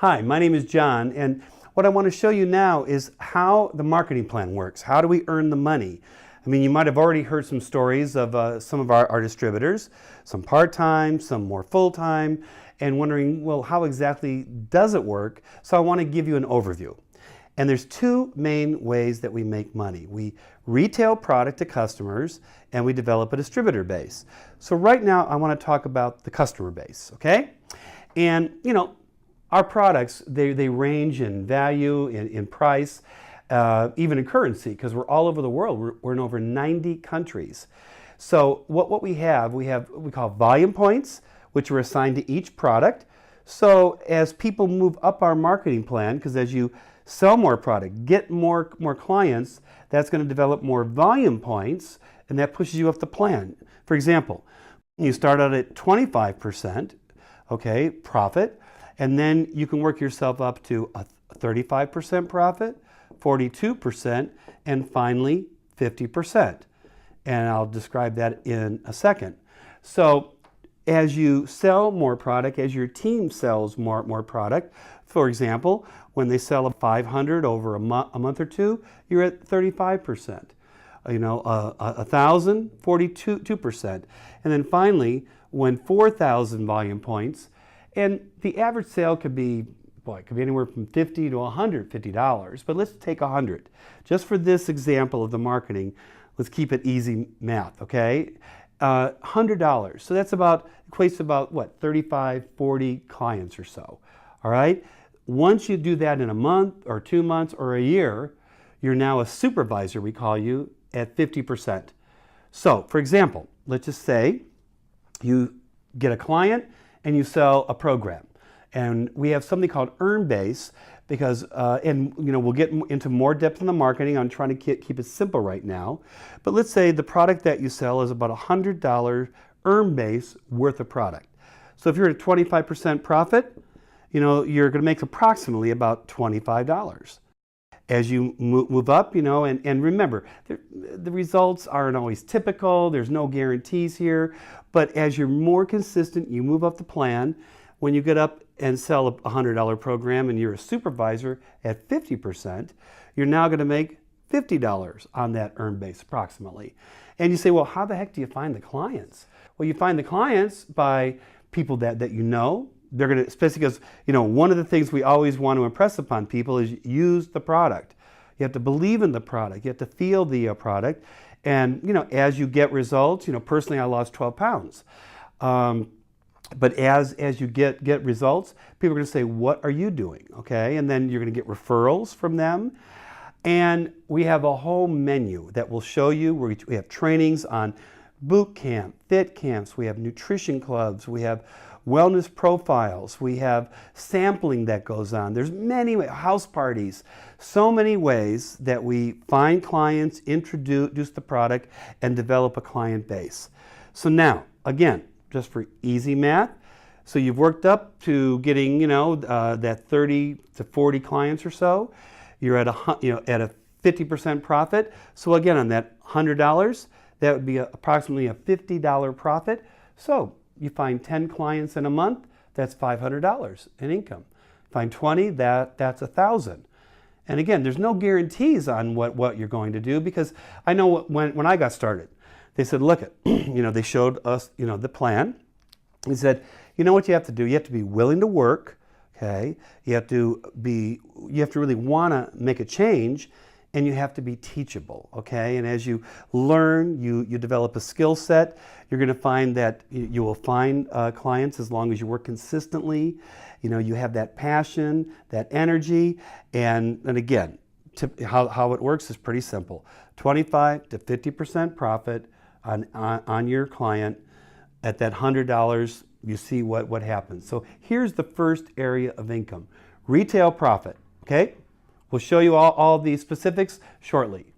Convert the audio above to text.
Hi, my name is John, and what I want to show you now is how the marketing plan works. How do we earn the money? I mean, you might have already heard some stories of some of our distributors, some part-time, some more full-time, and wondering, well, how exactly does it work? So I want to give you an overview. And there's two main ways that we make money. We retail product to customers, and we develop a distributor base. So right now, I want to talk about the customer base, okay? And, you know, our products, they range in value, in price, even in currency, because we're all over the world. We're in over 90 countries. So what we have, we call volume points, which are assigned to each product. So as people move up our marketing plan, because as you sell more product, get more clients, that's going to develop more volume points, and that pushes you up the plan. For example, you start out at 25%, okay, profit, and then you can work yourself up to a 35% profit, 42%, and finally 50%. And I'll describe that in a second. So as you sell more product, as your team sells more product, for example, when they sell a 500 over a month or two, you're at 35%. You know, 1,000, 42%. And then finally, when 4,000 volume points, and the average sale could be, boy, it could be anywhere from $50 to $150, but let's take 100. Just for this example of the marketing, let's keep it easy math, okay? $100, so that's about, equates to about, what, 35, 40 clients or so, all right? Once you do that in a month or 2 months or a year, you're now a supervisor, we call you, at 50%. So, for example, let's just say you get a client and you sell a program. And we have something called earn base because, and you know, we'll get into more depth in the marketing. I'm trying to keep it simple right now. But let's say the product that you sell is about $100 earn base worth of product. So if you're at a 25% profit, you know, you're going to make approximately about $25. As you move up, you know, and remember, the results aren't always typical. There's no guarantees here. But as you're more consistent, you move up the plan. When you get up and sell a $100 program and you're a supervisor at 50%, you're now going to make $50 on that earn base approximately. And you say, well, how the heck do you find the clients? Well, you find the clients by people that you know. They're going to, especially because, you know, one of the things we always want to impress upon people is use the product. You have to believe in the product. You have to feel the product. And, you know, as you get results, you know, personally, I lost 12 pounds. But as you get results, people are going to say, what are you doing? Okay. And then you're going to get referrals from them. And we have a whole menu that will show you where we have trainings on boot camp, fit camps. We have nutrition clubs. We have wellness profiles, we have sampling that goes on. There's many ways, house parties, so many ways that we find clients, introduce the product, and develop a client base. So now, again, just for easy math, so you've worked up to getting, you know, that 30 to 40 clients or so. You're at a 50% profit. So again, on that $100, that would be approximately a $50 profit. So you find 10 clients in a month, that's $500 in income. Find 20, that's $1,000. And again, there's no guarantees on what you're going to do, because I know when I got started, they said, look, you know, they showed us, you know, the plan. They said, you know what you have to do? You have to be willing to work, okay? You have to really want to make a change, and you have to be teachable, okay? And as you learn, you develop a skill set, you're going to find that you will find clients as long as you work consistently. You know, you have that passion, that energy, and again, how it works is pretty simple. 25 to 50% profit on your client. At that $100, you see what happens. So here's the first area of income, retail profit, okay? We'll show you all the specifics shortly.